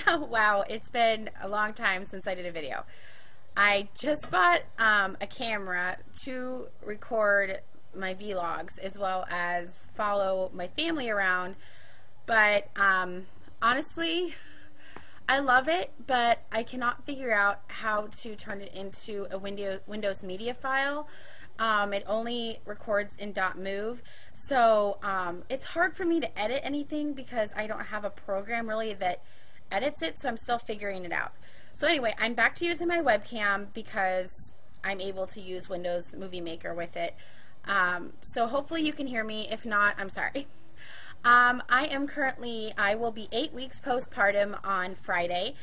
Wow, it's been a long time since I did a video. I just bought a camera to record my vlogs as well as follow my family around, but honestly, I love it, but I cannot figure out how to turn it into a Windows media file. It only records in .mov, so it's hard for me to edit anything because I don't have a program really that edits it, so I'm still figuring it out. So anyway, I'm back to using my webcam because I'm able to use Windows Movie Maker with it. So hopefully you can hear me. If not, I'm sorry. I will be 8 weeks postpartum on Friday.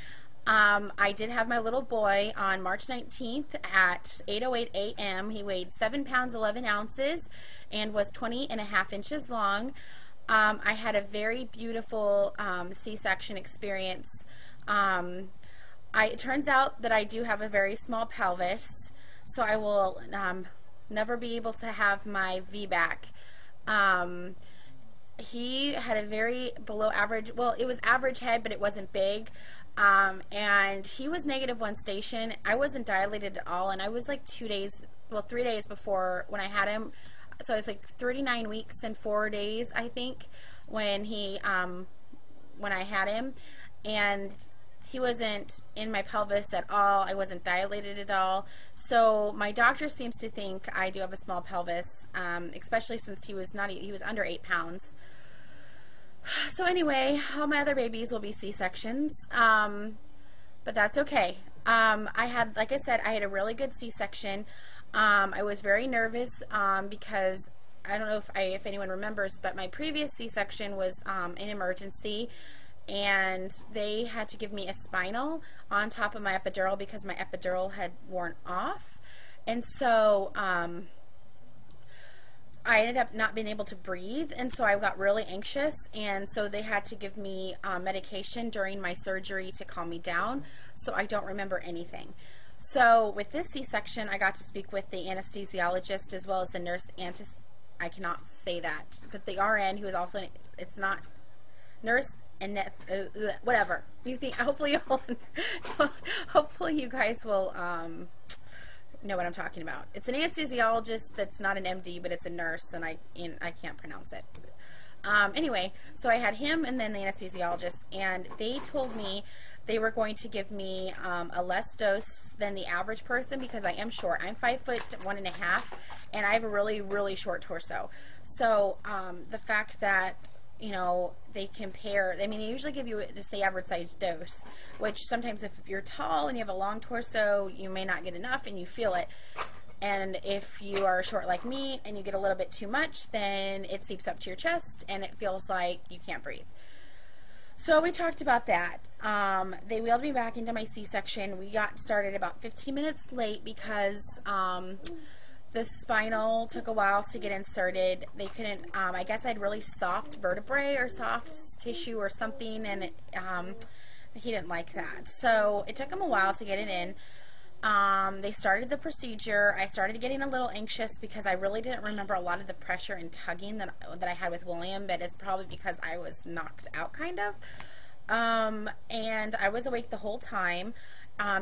I did have my little boy on March 19th at 8:08 a.m. He weighed 7 pounds 11 ounces and was 20.5 inches long. I had a very beautiful C-section experience. It turns out that I do have a very small pelvis, so I will never be able to have my VBAC. He had a very below average, well, it was average head, but it wasn't big. And he was -1 station. I wasn't dilated at all, and I was like 3 days before when I had him. So I was like 39 weeks and 4 days, I think, when I had him, and he wasn't in my pelvis at all. I wasn't dilated at all. So my doctor seems to think I do have a small pelvis, especially since he was under 8 pounds. So anyway, all my other babies will be C-sections, but that's okay. Like I said, I had a really good C-section. I was very nervous because I don't know if anyone remembers, but my previous C-section was an emergency, and they had to give me a spinal on top of my epidural because my epidural had worn off. And so I ended up not being able to breathe, and so I got really anxious, and so they had to give me medication during my surgery to calm me down, so I don't remember anything. So with this C-section, I got to speak with the anesthesiologist as well as the nurse, I cannot say that, but the RN, who is also, it's not nurse and whatever. You think, hopefully you guys will know what I'm talking about. It's an anesthesiologist that's not an MD, but it's a nurse, and I can't pronounce it. Anyway, so I had him and then the anesthesiologist, and they told me they were going to give me a less dose than the average person because I am short. I'm 5'1.5", and I have a really, really short torso. So the fact that, you know, they compare, I mean, they usually give you just the average size dose, which sometimes if you're tall and you have a long torso, you may not get enough and you feel it. And if you are short like me and you get a little bit too much, then it seeps up to your chest and it feels like you can't breathe. So we talked about that. They wheeled me back into my C-section. We got started about 15 minutes late because the spinal took a while to get inserted. They couldn't, I guess I had really soft vertebrae or soft tissue or something, and he didn't like that. So it took him a while to get it in. They started the procedure. I started getting a little anxious because I really didn't remember a lot of the pressure and tugging that I had with William, but it's probably because I was knocked out kind of. And I was awake the whole time.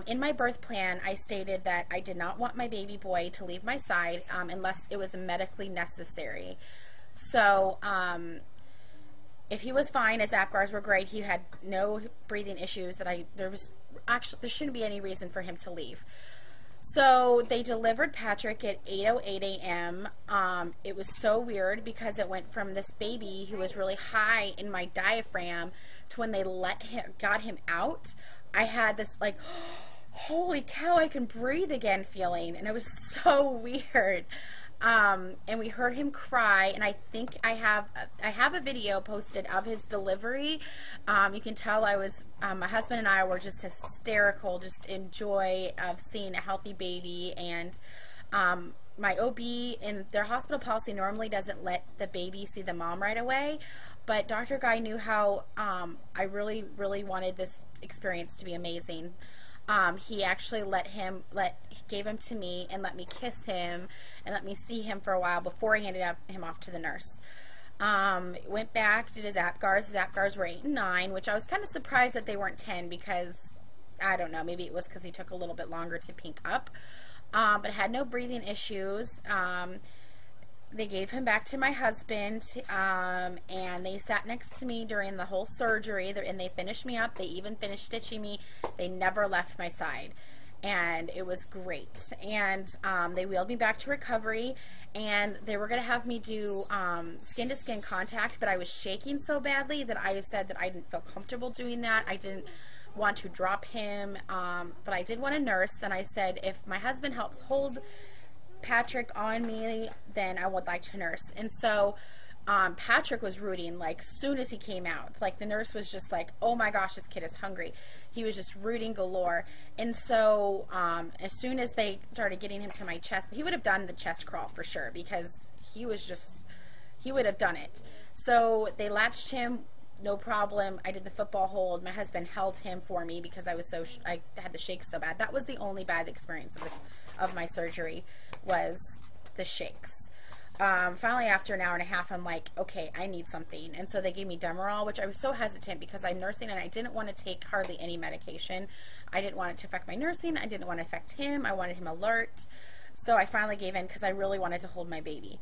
In my birth plan, I stated that I did not want my baby boy to leave my side unless it was medically necessary. So if he was fine, his APGARs were great. He had no breathing issues. There shouldn't be any reason for him to leave. So they delivered Patrick at 8:08 a.m. It was so weird because it went from this baby who was really high in my diaphragm to when they got him out, I had this like, holy cow, I can breathe again feeling, and it was so weird. And we heard him cry, and I think I have a video posted of his delivery. You can tell my husband and I were just hysterical, just in joy of seeing a healthy baby. And my OB in their hospital policy normally doesn't let the baby see the mom right away, but Dr. Guy knew how I really, really wanted this experience to be amazing. He actually gave him to me and let me kiss him and let me see him for a while before he handed him off to the nurse. Went back, did his Apgars. His Apgars were 8 and 9, which I was kind of surprised that they weren't 10 because, I don't know, maybe it was because he took a little bit longer to pink up. But had no breathing issues. They gave him back to my husband, and they sat next to me during the whole surgery, and they finished me up. They even finished stitching me. They never left my side, and it was great. And they wheeled me back to recovery, and they were going to have me do skin-to-skin contact, but I was shaking so badly that I said that I didn't feel comfortable doing that. I didn't want to drop him, but I did want a nurse, and I said, if my husband helps hold Patrick on me, then I would like to nurse. And so Patrick was rooting like as soon as he came out. Like the nurse was just like, oh my gosh, this kid is hungry. He was just rooting galore. And so as soon as they started getting him to my chest, he would have done the chest crawl for sure, because he would have done it. So they latched him, no problem. I did the football hold. My husband held him for me because I had the shakes so bad. That was the only bad experience of my surgery, was the shakes. Finally, after an hour and a half, I'm like, okay, I need something. And so they gave me Demerol, which I was so hesitant because I'm nursing and I didn't want to take hardly any medication. I didn't want it to affect my nursing. I didn't want to affect him. I wanted him alert. So I finally gave in because I really wanted to hold my baby.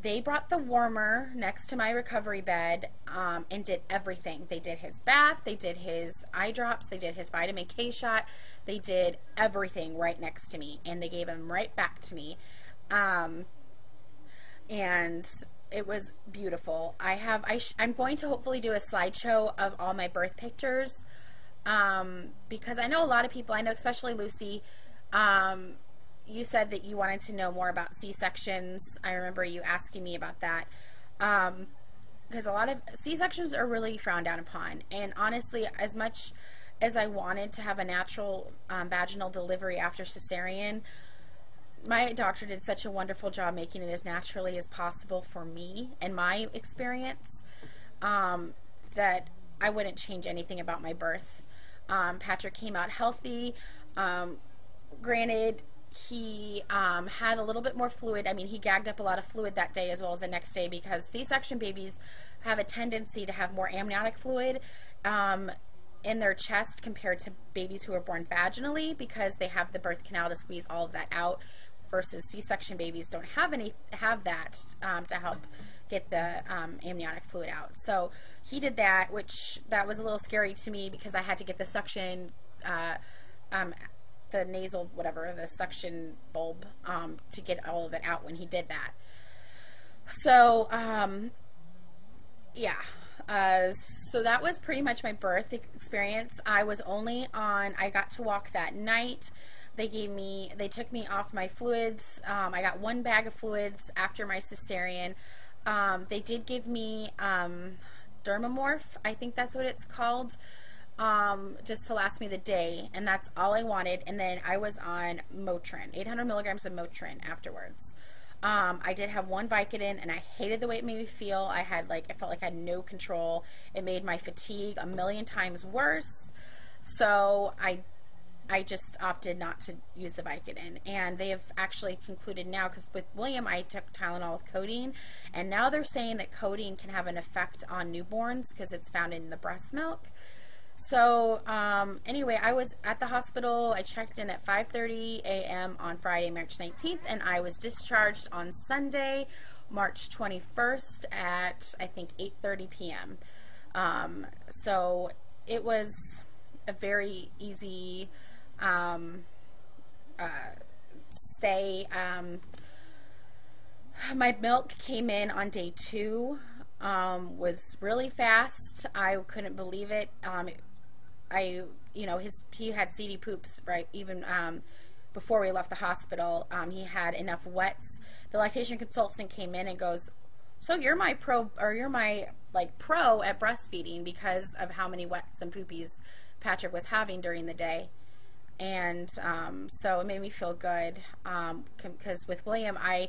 They brought the warmer next to my recovery bed, and did everything. They did his bath, they did his eye drops, they did his vitamin K shot, they did everything right next to me, and they gave him right back to me. And it was beautiful. I'm going to hopefully do a slideshow of all my birth pictures, because I know a lot of people, I know especially Lucy, you said that you wanted to know more about C-sections. I remember you asking me about that, because a lot of C-sections are really frowned down upon. And honestly, as much as I wanted to have a natural vaginal delivery after cesarean, my doctor did such a wonderful job making it as naturally as possible for me and my experience, that I wouldn't change anything about my birth. Patrick came out healthy. Granted, he had a little bit more fluid. I mean, he gagged up a lot of fluid that day as well as the next day, because C-section babies have a tendency to have more amniotic fluid in their chest compared to babies who are born vaginally, because they have the birth canal to squeeze all of that out, versus C-section babies don't have that to help get the amniotic fluid out. So he did that, which that was a little scary to me because I had to get the suction the nasal, whatever, the suction bulb, to get all of it out when he did that. So, yeah. So that was pretty much my birth experience. I got to walk that night. They took me off my fluids. I got 1 bag of fluids after my cesarean. They did give me, Dermamorph, I think that's what it's called, just to last me the day, and that's all I wanted. And then I was on Motrin, 800 milligrams of Motrin afterwards. I did have 1 Vicodin, and I hated the way it made me feel. I felt like I had no control. It made my fatigue a million times worse. So I just opted not to use the Vicodin. And they have actually concluded now, because with William I took Tylenol with codeine, and now they're saying that codeine can have an effect on newborns because it's found in the breast milk. So anyway, I was at the hospital. I checked in at 5:30 a.m. on Friday, March 19th, and I was discharged on Sunday, March 21st at, I think, 8:30 p.m. So it was a very easy stay. My milk came in on day 2. Was really fast. I couldn't believe it. He had CD poops, right? Even before we left the hospital, he had enough wets. The lactation consultant came in and goes, "So you're my pro at breastfeeding because of how many wets and poopies Patrick was having during the day." And so it made me feel good, because with William, I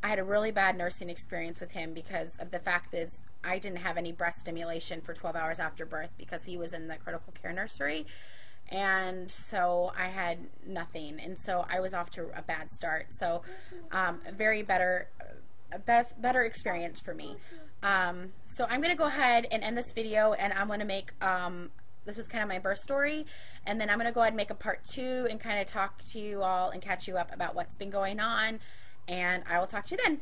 had a really bad nursing experience with him because of the fact is I didn't have any breast stimulation for 12 hours after birth because he was in the critical care nursery, and so I had nothing, and so I was off to a bad start. So very better better experience for me. So I'm going to go ahead and end this video, and I'm going to make, this was kind of my birth story, and then I'm going to go ahead and make a part 2 and kind of talk to you all and catch you up about what's been going on, and I will talk to you then.